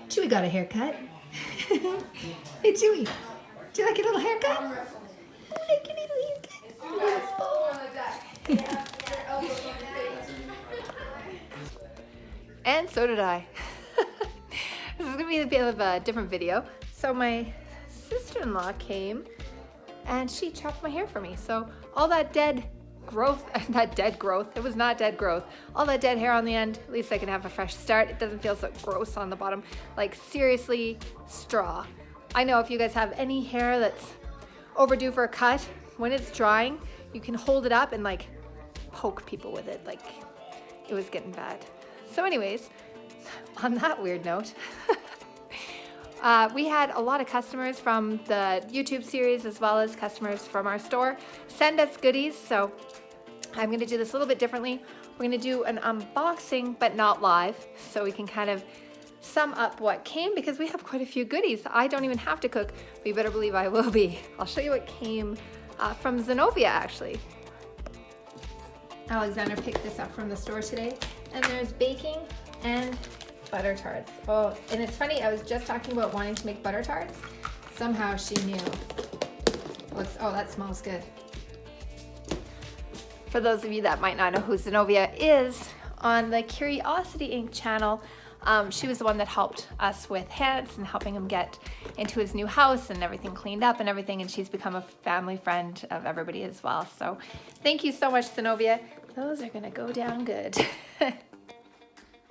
Chewy got a haircut. Hey Chewy, do you like your little haircut? Oh, like your little haircut. And so did I. This is gonna be a bit of a different video. So my sister-in-law came and she chopped my hair for me. So all that dead growth, not dead growth, it was not dead growth. All that dead hair on the end, at least I can have a fresh start. It doesn't feel so gross on the bottom. Like seriously, straw. I know if you guys have any hair that's overdue for a cut, when it's drying, you can hold it up and like poke people with it. Like it was getting bad. So anyways, on that weird note, we had a lot of customers from the YouTube series as well as customers from our store send us goodies. So I'm going to do this a little bit differently. We're going to do an unboxing, but not live, so we can kind of sum up what came because we have quite a few goodies. I don't even have to cook, but you better believe I will be. I'll show you what came from Zenobia actually. Alexander picked this up from the store today, and there's baking and butter tarts. Oh, and it's funny, I was just talking about wanting to make butter tarts. Somehow she knew. Oh, that smells good. For those of you that might not know who Zenobia is, on the Curiosity Inc. channel, she was the one that helped us with Hans and helping him get into his new house and everything cleaned up and everything, and she's become a family friend of everybody as well. So thank you so much, Zenobia. Those are gonna go down good.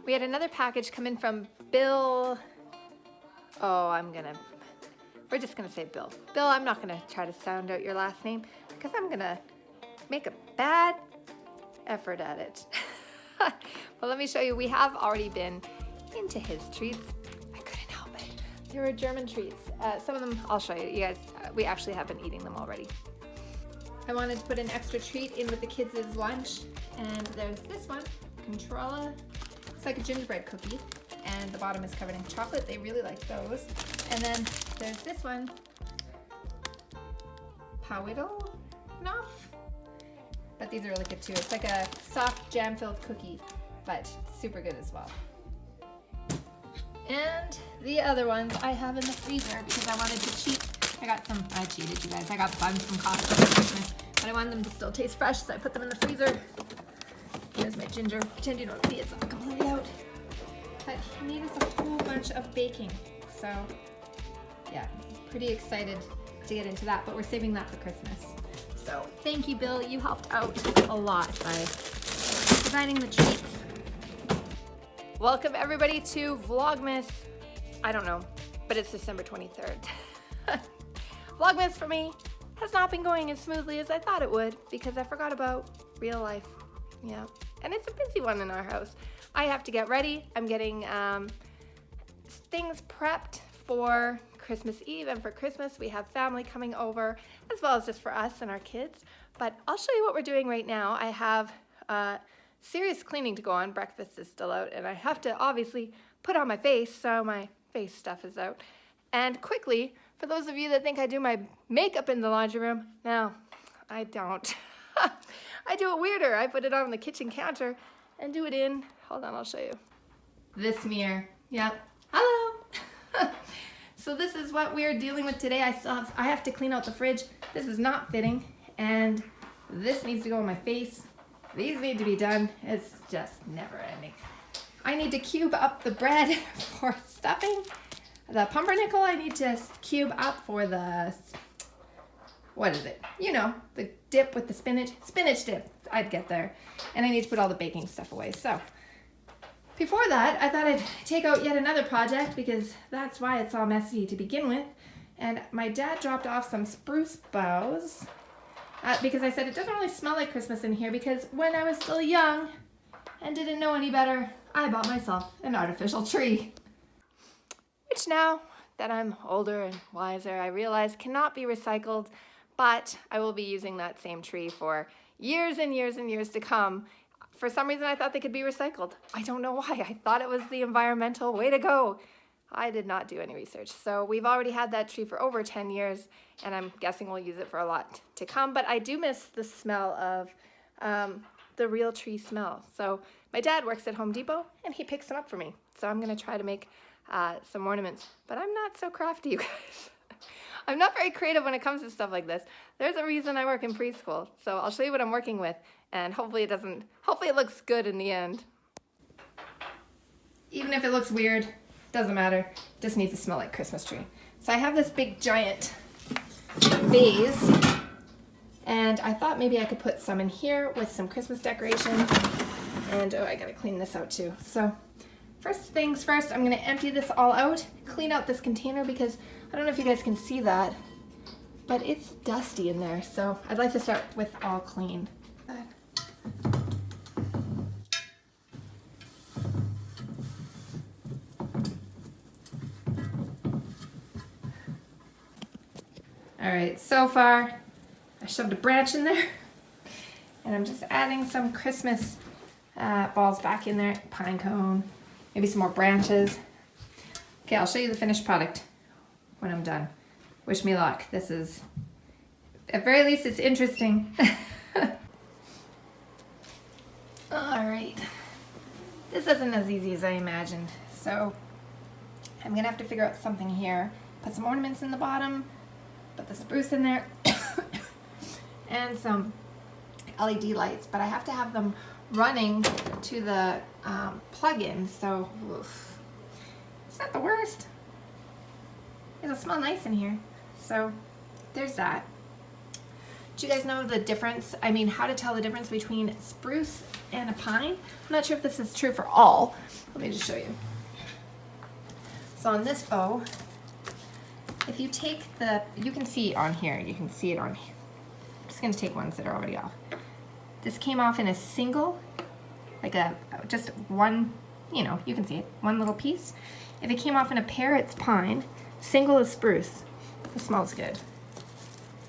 We had another package come in from Bill. Oh, we're just gonna say Bill. Bill, I'm not gonna try to sound out your last name because I'm gonna make a bad effort at it. But let me show you, we have already been into his treats. I couldn't help it. They were German treats. Some of them, I'll show you. You guys, we actually have been eating them already. I wanted to put an extra treat in with the kids' lunch, and there's this one, Controlla. It's like a gingerbread cookie, and the bottom is covered in chocolate. They really like those. And then there's this one, Powidl Knopf. But these are really good too. It's like a soft jam-filled cookie, but super good as well. And the other ones I have in the freezer because I wanted to cheat. I cheated, you guys. I got buns from Costco for Christmas, but I wanted them to still taste fresh, so I put them in the freezer. Here's my ginger. Pretend you don't see it, it's not completely out. But he made us a whole bunch of baking. So yeah, pretty excited to get into that, but we're saving that for Christmas. So thank you, Bill. You helped out a lot by providing the treats. Welcome everybody to Vlogmas. I don't know, but it's December 23rd. Vlogmas for me has not been going as smoothly as I thought it would because I forgot about real life. Yeah, and it's a busy one in our house. I have to get ready. I'm getting things prepped for Christmas Eve, and for Christmas we have family coming over as well as just for us and our kids. But I'll show you what we're doing right now. I have serious cleaning to go on. Breakfast is still out, and I have to obviously put on my face, so my face stuff is out. And quickly, for those of you that think I do my makeup in the laundry room, no, I don't. I do it weirder. I put it on the kitchen counter and do it in, hold on, I'll show you. This mirror, yep. Hello. So this is what we're dealing with today. I have to clean out the fridge. This is not fitting, and this needs to go on my face. These need to be done. It's just never ending. I need to cube up the bread for stuffing. The pumpernickel I need to cube up for the, what is it? You know, the dip with the spinach dip. I'd get there. And I need to put all the baking stuff away. So before that, I thought I'd take out yet another project because that's why it's all messy to begin with. And my dad dropped off some spruce boughs because I said it doesn't really smell like Christmas in here because when I was still young and didn't know any better, I bought myself an artificial tree. Which now that I'm older and wiser, I realize cannot be recycled, but I will be using that same tree for years and years and years to come. For some reason, I thought they could be recycled. I don't know why. I thought it was the environmental way to go. I did not do any research. So we've already had that tree for over 10 years, and I'm guessing we'll use it for a lot to come. But I do miss the smell of the real tree smell. So my dad works at Home Depot, and he picks them up for me. So I'm going to try to make some ornaments, but I'm not so crafty, you guys. I'm not very creative when it comes to stuff like this. There's a reason I work in preschool, so I'll show you what I'm working with, and hopefully it looks good in the end. Even if it looks weird, doesn't matter. It just needs to smell like Christmas tree. So I have this big giant vase, and I thought maybe I could put some in here with some Christmas decorations. And oh, I gotta clean this out too. So first things first, I'm gonna empty this all out, clean out this container because I don't know if you guys can see that, but it's dusty in there. So I'd like to start with all clean. All right, so far I shoved a branch in there and I'm just adding some Christmas balls back in there, pine cone, maybe some more branches. Okay, I'll show you the finished product when I'm done. Wish me luck. This is, at very least, it's interesting. All right, this isn't as easy as I imagined. So I'm gonna have to figure out something here. Put some ornaments in the bottom, put the spruce in there, and some LED lights, but I have to have them running to the plug-in, so oof. It's not the worst. It'll smell nice in here. So there's that. Do you guys know the difference? I mean, how to tell the difference between spruce and a pine? I'm not sure if this is true for all. Let me just show you. So on this bow, if you take you can see on here, you can see it on here. I'm just gonna take ones that are already off. This came off in a single, like just one, you know, you can see it, one little piece. If it came off in a pair, it's pine. Single is spruce. It smells good.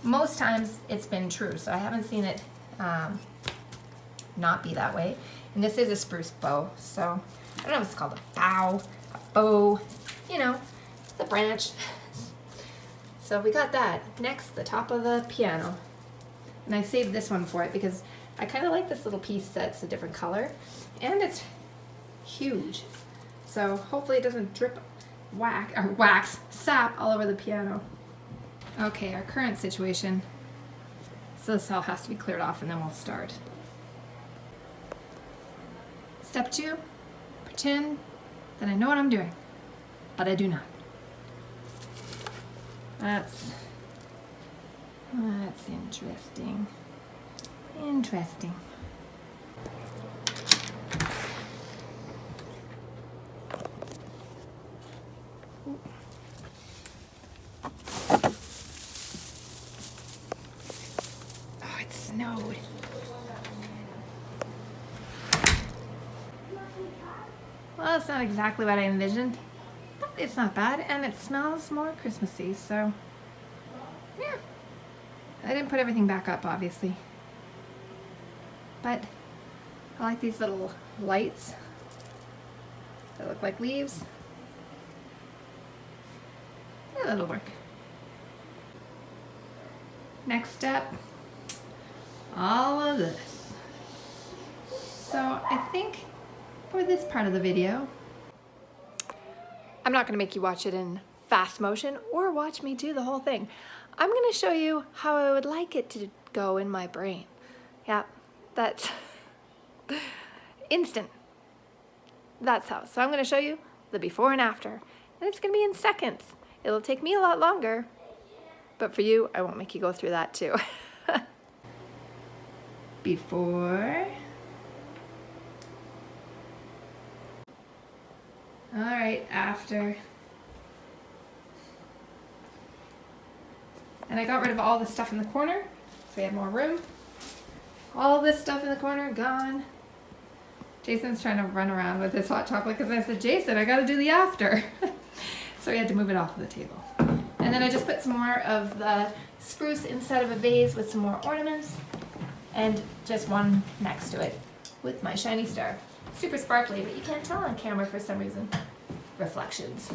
Most times it's been true, so I haven't seen it not be that way. And this is a spruce bow, so I don't know if it's called a bow, a bow, you know, the branch. So we got that. Next, the top of the piano. And I saved this one for it because I kind of like this little piece that's a different color. And it's huge. So hopefully it doesn't drip sap all over the piano. Okay, our current situation. So this all has to be cleared off and then we'll start. Step 2, pretend that I know what I'm doing, but I do not. That's interesting. Interesting. Oh, it snowed. Well, that's not exactly what I envisioned. But it's not bad, and it smells more Christmassy, so yeah. I didn't put everything back up, obviously. But I like these little lights that look like leaves. Yeah, that'll work. Next step, all of this. So I think for this part of the video, I'm not gonna make you watch it in fast motion or watch me do the whole thing. I'm gonna show you how I would like it to go in my brain. Yeah, that's instant. That's how. So I'm gonna show you the before and after. And it's gonna be in seconds. It'll take me a lot longer, but for you, I won't make you go through that too. Before. All right, after. And I got rid of all the stuff in the corner, so we have more room. All this stuff in the corner, gone. Jason's trying to run around with his hot chocolate because I said, Jason, I gotta do the after. So we had to move it off of the table. And then I just put some more of the spruce inside of a vase with some more ornaments and just one next to it with my shiny star. Super sparkly, but you can't tell on camera for some reason. Reflections.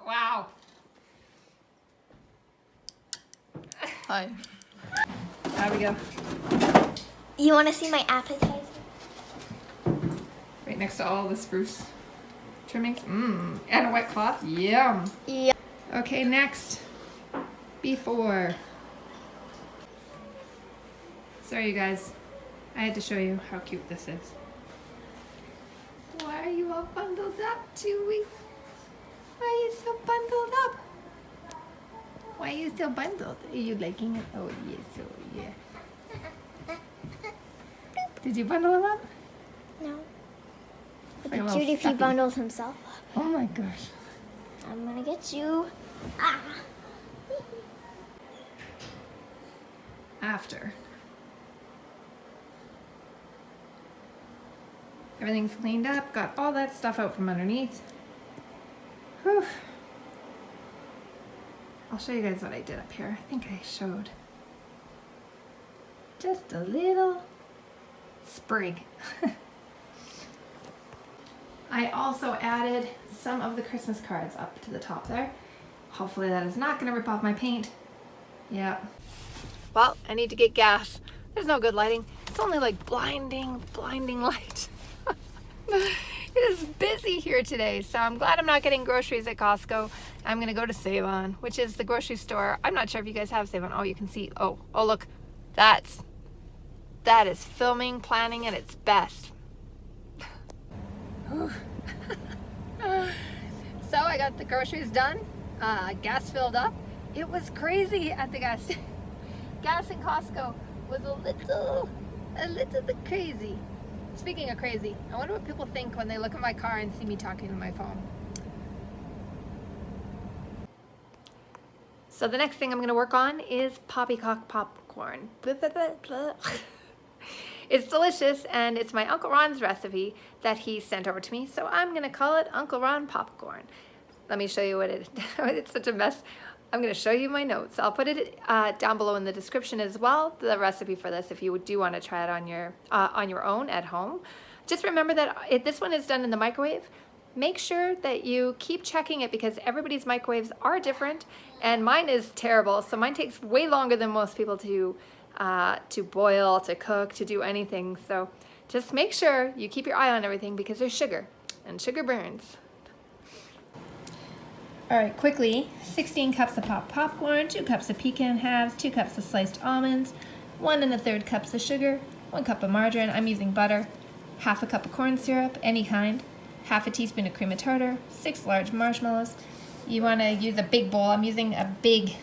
Wow. Hi. There we go. You want to see my appetizer? Right next to all the spruce. trimmings. And a wet cloth. Yum. Yeah. Okay, next. Before. Sorry, you guys. I had to show you how cute this is. Why are you all bundled up, Chewy? Why are you so bundled up? Why are you so bundled? Are you liking it? Oh, yes, oh, yeah. Did you bundle him up? No. It's But like a little cute if he stuffy. bundles himself. Oh my gosh. I'm gonna get you. Ah. After. Everything's cleaned up, got all that stuff out from underneath. Whew. I'll show you guys what I did up here. I think I showed just a little sprig. I also added some of the Christmas cards up to the top there. Hopefully that is not going to rip off my paint. Yeah. Well, I need to get gas. There's no good lighting. It's only like blinding light. It is busy here today, so I'm glad I'm not getting groceries at Costco. I'm gonna go to Save-On, which is the grocery store. I'm not sure if you guys have Save-On. Oh, you can see. Oh, look, that is filming, planning at its best. So I got the groceries done, gas filled up. It was crazy at the gas station. Gas in Costco was a little bit crazy. Speaking of crazy, I wonder what people think when they look at my car and see me talking to my phone. So the next thing I'm going to work on is Poppycock popcorn. It's delicious, and it's my Uncle Ron's recipe that he sent over to me, so I'm going to call it Uncle Ron popcorn. Let me show you what it is. It's such a mess. I'm going to show you my notes. I'll put it down below in the description as well, the recipe for this, if you do want to try it on your own at home. Just remember that if this one is done in the microwave, make sure that you keep checking it because everybody's microwaves are different, and mine is terrible. So mine takes way longer than most people to boil, to cook, to do anything. So just make sure you keep your eye on everything because there's sugar, and sugar burns. All right, quickly, 16 cups of popcorn, 2 cups of pecan halves, 2 cups of sliced almonds, 1 1/3 cups of sugar, 1 cup of margarine, I'm using butter, half a cup of corn syrup, any kind, half a teaspoon of cream of tartar, 6 large marshmallows. You wanna use a big bowl. I'm using a big,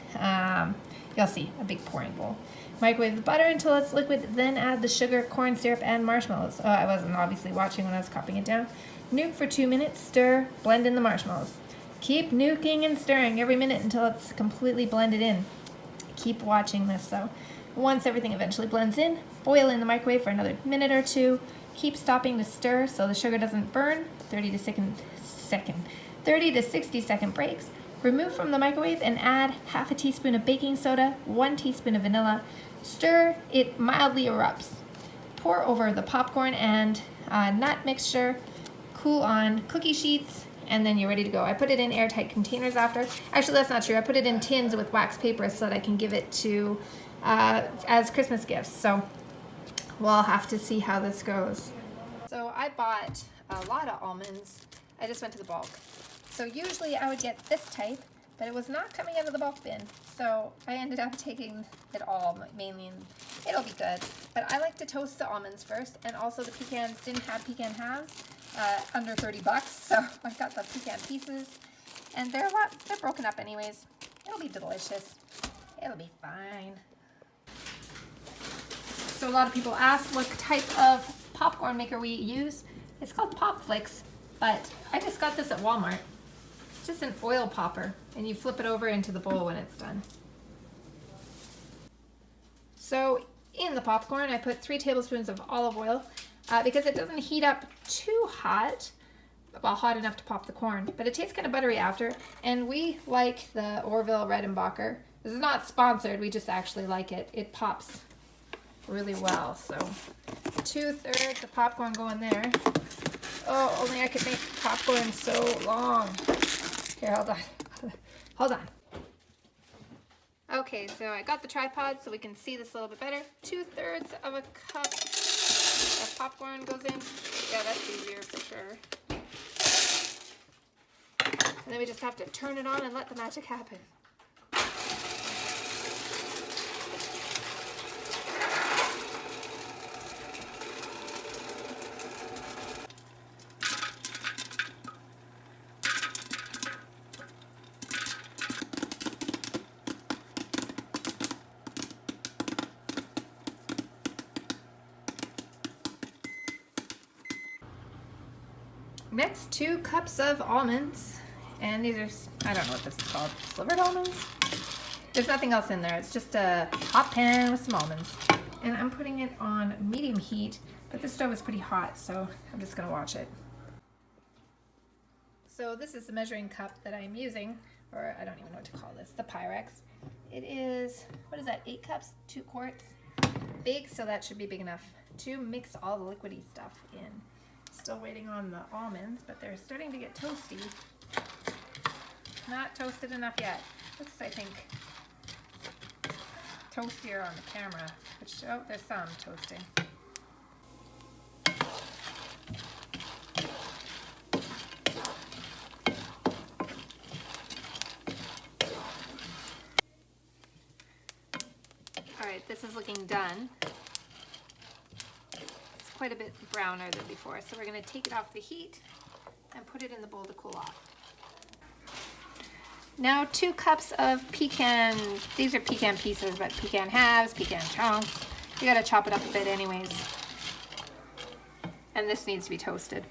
you'll see, a big pouring bowl. Microwave the butter until it's liquid, then add the sugar, corn syrup, and marshmallows. Oh, I wasn't obviously watching when I was cupping it down. Nuke for 2 minutes, stir, blend in the marshmallows. Keep nuking and stirring every minute until it's completely blended in. Keep watching this though. Once everything eventually blends in, boil in the microwave for another minute or 2. Keep stopping to stir so the sugar doesn't burn. 30 to 60 second breaks. Remove from the microwave and add half a teaspoon of baking soda, 1 teaspoon of vanilla. Stir, it mildly erupts. Pour over the popcorn and nut mixture. Cool on cookie sheets. And then you're ready to go. I put it in airtight containers after. Actually, that's not true. I put it in tins with wax paper so that I can give it to as Christmas gifts. So we'll have to see how this goes. So I bought a lot of almonds. I just went to the bulk. So usually I would get this type, but it was not coming out of the bulk bin. So I ended up taking it all, mainly, and it'll be good. But I like to toast the almonds first, and also the pecans didn't have pecan halves. Under 30 bucks, so I got the pecan pieces, and they're broken up anyways. It'll be delicious. It'll be fine. So a lot of people ask what type of popcorn maker we use. It's called Pop Flicks, but I just got this at Walmart. It's just an oil popper, and you flip it over into the bowl when it's done. So in the popcorn, I put 3 tablespoons of olive oil. Because it doesn't heat up too hot, well, hot enough to pop the corn, but it tastes kind of buttery after, and we like the Orville Redenbacher. This is not sponsored, we just actually like it. It pops really well, so 2/3 of popcorn going there. Oh, only I could make popcorn so long. Here, hold on. Okay, so I got the tripod so we can see this a little bit better. 2/3 of a cup of popcorn goes in. Yeah, that's easier for sure. And then we just have to turn it on and let the magic happen. Next, 2 cups of almonds, and these are, I don't know what this is called, slivered almonds? There's nothing else in there, it's just a hot pan with some almonds. And I'm putting it on medium heat, but the stove is pretty hot, so I'm just gonna watch it. So this is the measuring cup that I'm using, or I don't even know what to call this, the Pyrex. It is, what is that, 8 cups, 2 quarts? Big, so that should be big enough to mix all the liquidy stuff in. Still waiting on the almonds, but they're starting to get toasty. Not toasted enough yet. Looks, I think, toastier on the camera, which, oh, there's some toasting. All right, this is looking done. Quite a bit browner than before, so we're going to take it off the heat and put it in the bowl to cool off. Now 2 cups of pecan, these are pecan pieces, but pecan halves, pecan chunks. You got to chop it up a bit anyways. And this needs to be toasted.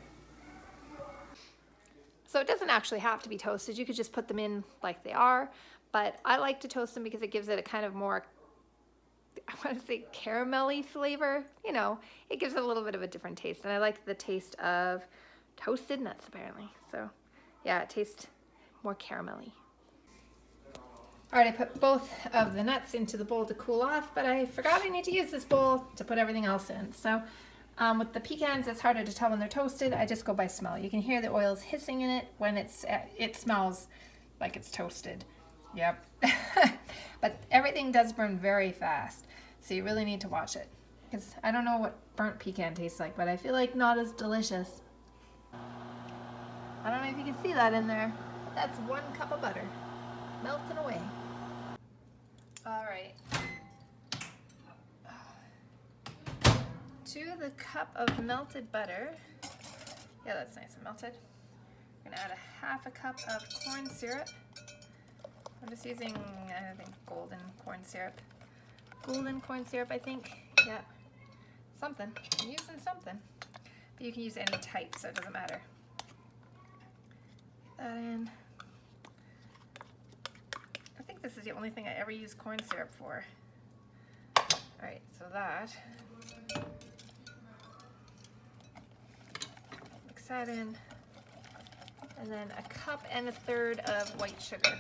So it doesn't actually have to be toasted, you could just put them in like they are, but I like to toast them because it gives it a kind of more, I want to say caramelly flavor, you know, it gives it a little bit of a different taste. And I like the taste of toasted nuts apparently. So yeah, it tastes more caramelly. All right, I put both of the nuts into the bowl to cool off, but I forgot I need to use this bowl to put everything else in. So with the pecans, it's harder to tell when they're toasted. I just go by smell. You can hear the oils hissing in it when it smells like it's toasted. Yep. But everything does burn very fast, so you really need to watch it. Because I don't know what burnt pecan tastes like, but I feel like not as delicious. I don't know if you can see that in there, but that's 1 cup of butter melting away. All right. To the cup of melted butter, yeah, that's nice and melted. I'm gonna add a ½ cup of corn syrup. I'm just using, I think, golden corn syrup. Golden corn syrup, I think. Yeah. Something. I'm using something. But you can use any type, so it doesn't matter. That in. I think this is the only thing I ever use corn syrup for. Alright, so that. Mix that in. And then 1 1/3 cups of white sugar.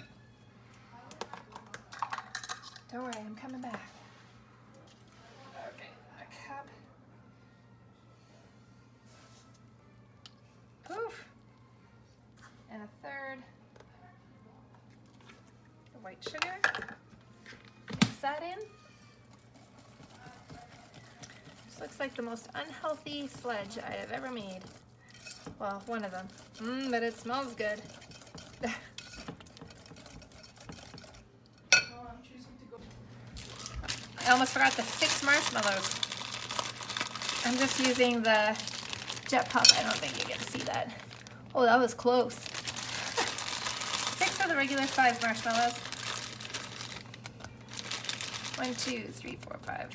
Don't worry, I'm coming back. Okay, 1 cup. Poof. And 1/3 the white sugar. Mix that in. This looks like the most unhealthy sledge I have ever made. Well, one of them. But it smells good. I almost forgot the 6 marshmallows. I'm just using the jet pop. I don't think you get to see that. Oh, that was close. 6 of the regular size marshmallows. 1, 2, 3, 4, 5,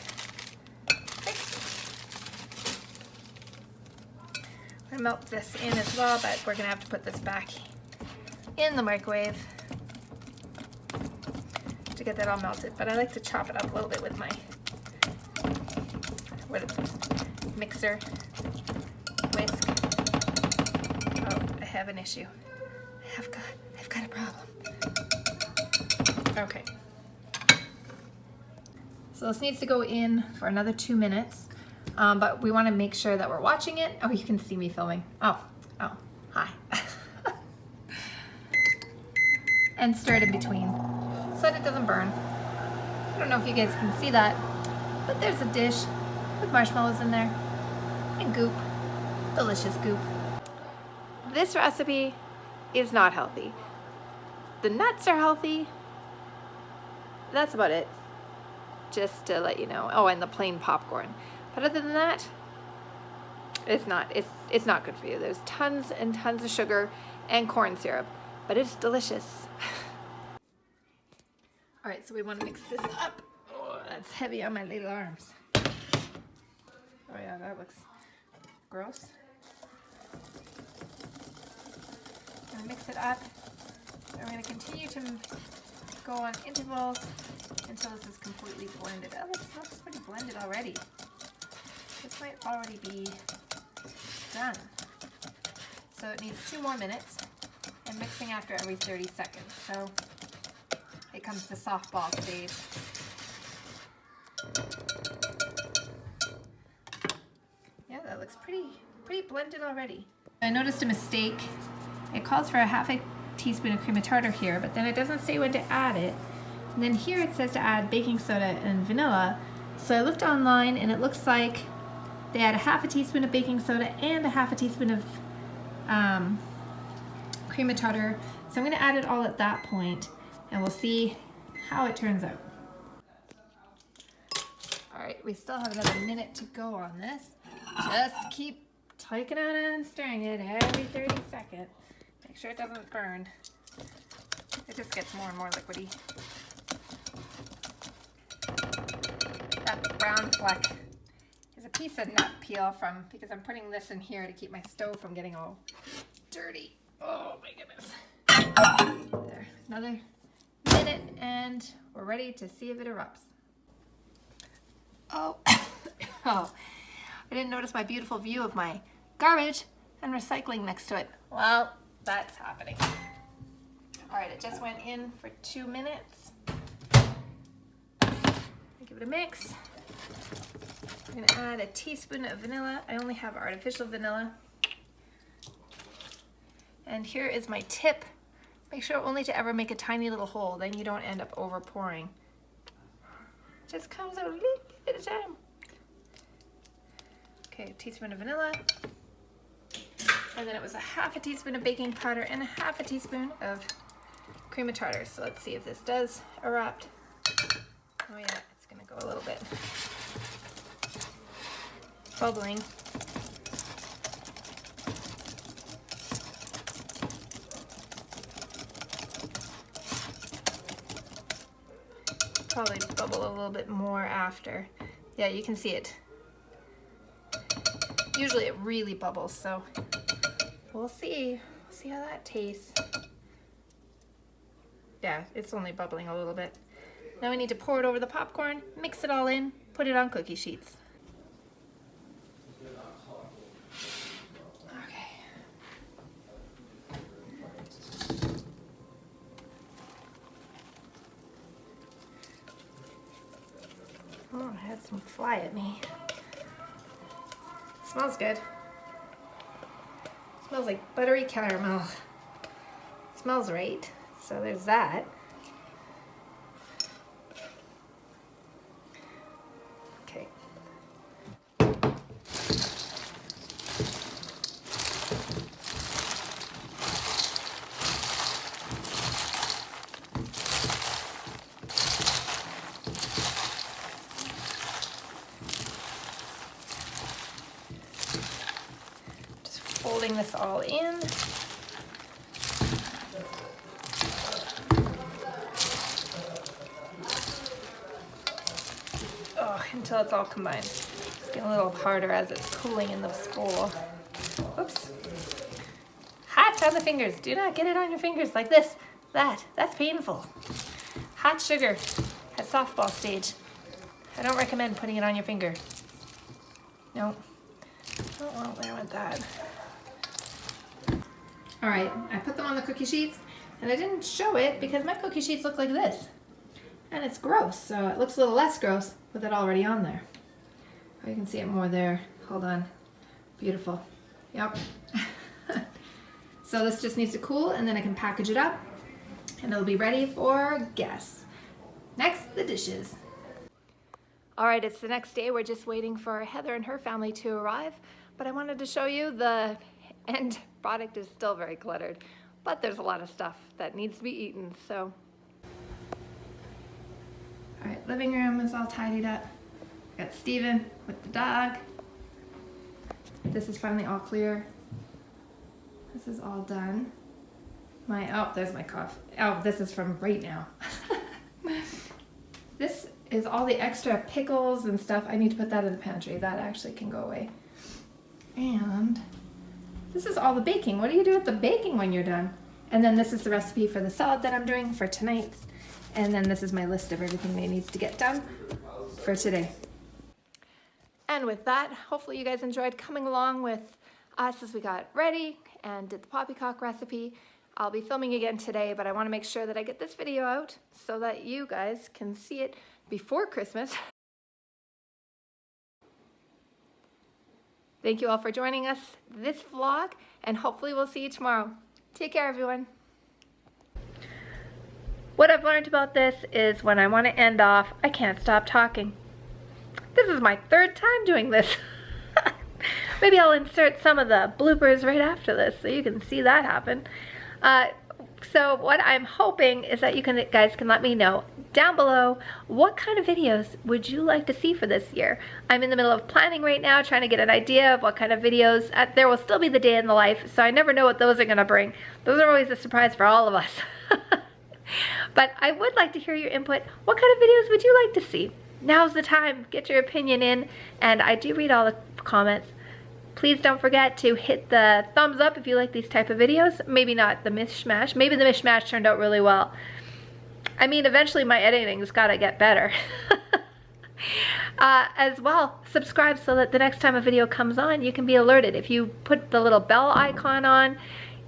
6. I'm gonna melt this in as well, but we're gonna have to put this back in the microwave to get that all melted. But I like to chop it up a little bit with my mixer whisk. Oh, I have an issue. I've got a problem. Okay. So this needs to go in for another 2 minutes, but we want to make sure that we're watching it. Oh, you can see me filming. Oh, hi. And stir it in between so that it doesn't burn. I don't know if you guys can see that, but there's a dish with marshmallows in there and goop, delicious goop. This recipe is not healthy, The nuts are healthy. That's about it. Just to let you know. Oh, and the plain popcorn. But other than that, it's not good for you. There's tons and tons of sugar and corn syrup, but it's delicious. All right, so we want to mix this up. Oh, that's heavy on my little arms. Oh yeah, that looks gross. I'm gonna mix it up. And we're gonna continue to go on intervals until this is completely blended. Oh, this looks pretty blended already. This might already be done. So it needs 2 more minutes and mixing after every 30 seconds. So it comes to softball stage. Yeah, that looks pretty blended already. I noticed a mistake. It calls for a half a teaspoon of cream of tartar here, but then it doesn't say when to add it. And then here it says to add baking soda and vanilla. So I looked online and it looks like they add a half a teaspoon of baking soda and a half a teaspoon of cream of tartar. So I'm going to add it all at that point and we'll see how it turns out. All right, we still have another minute to go on this. Just keep taking it and stirring it every 30 seconds. Make sure it doesn't burn. It just gets more and more liquidy. That brown fleck is a piece of nut peel from, because I'm putting this in here to keep my stove from getting all dirty. Oh my goodness. There, another minute and we're ready to see if it erupts. Oh, oh, I didn't notice my beautiful view of my garbage and recycling next to it. Well, that's happening. All right, it just went in for 2 minutes. Give it a mix. I'm gonna add a teaspoon of vanilla. I only have artificial vanilla. And here is my tip. Make sure only to ever make a tiny little hole, then you don't end up over pouring. Just comes out a little bit at a time. Okay, a teaspoon of vanilla. And then it was a half a teaspoon of baking powder and a half a teaspoon of cream of tartar. So let's see if this does erupt. Oh yeah, it's gonna go a little bit. Bubbling. Probably bubble a little bit more after. Yeah, you can see it. Usually it really bubbles, so we'll see. See how that tastes. Yeah, it's only bubbling a little bit. Now we need to pour it over the popcorn, mix it all in, put it on cookie sheets. Okay. Oh, I had some fly at me. Smells good. Smells like buttery caramel. Smells right. So there's that. Okay. Just folding this all in. Until it's all combined. It's getting a little harder as it's cooling in the spool. Oops. Hot on the fingers. Do not get it on your fingers like this. That's painful. Hot sugar at softball stage. I don't recommend putting it on your finger. No. Oh, well, there went that. All right, I put them on the cookie sheets and I didn't show it because my cookie sheets look like this. And it's gross, so it looks a little less gross with it already on there. Oh, you can see it more there. Hold on. Beautiful. Yep. So this just needs to cool and then I can package it up and it'll be ready for guests. Next, the dishes. All right, it's the next day. We're just waiting for Heather and her family to arrive, but I wanted to show you the end product is still very cluttered. but there's a lot of stuff that needs to be eaten, so. All right, living room is all tidied up. Got Steven with the dog. This is finally all clear. This is all done. Oh, there's my cough. Oh, this is from right now. This is all the extra pickles and stuff. I need to put that in the pantry. That actually can go away. And this is all the baking. What do you do with the baking when you're done? And then this is the recipe for the salad that I'm doing for tonight. And then this is my list of everything that needs to get done for today. And with that, hopefully you guys enjoyed coming along with us as we got ready and did the Poppycock recipe. I'll be filming again today, but I want to make sure that I get this video out so that you guys can see it before Christmas. Thank you all for joining us this vlog, and hopefully we'll see you tomorrow. Take care, everyone. What I've learned about this is when I want to end off, I can't stop talking. This is my third time doing this. Maybe I'll insert some of the bloopers right after this so you can see that happen. So what I'm hoping is that you guys can let me know down below what kind of videos would you like to see for this year. I'm in the middle of planning right now, trying to get an idea of what kind of videos. There will still be the day in the life, so I never know what those are going to bring. Those are always a surprise for all of us. But I would like to hear your input. What kind of videos would you like to see? Now's the time. Get your opinion in, and I do read all the comments. Please don't forget to hit the thumbs up if you like these type of videos. Maybe not the mishmash. Maybe the mishmash turned out really well. I mean, eventually my editing's got to get better. As well, subscribe so that the next time a video comes on, you can be alerted. If you put the little bell icon on,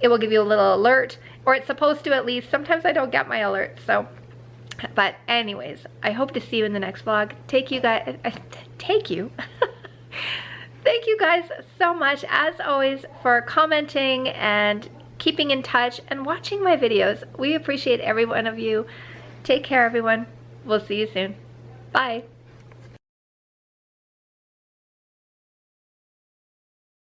it will give you a little alert, or it's supposed to at least. Sometimes I don't get my alerts, so. But anyways, I hope to see you in the next vlog. Thank you. Thank you guys so much, as always, for commenting and keeping in touch and watching my videos. We appreciate every one of you. Take care, everyone. We'll see you soon. Bye.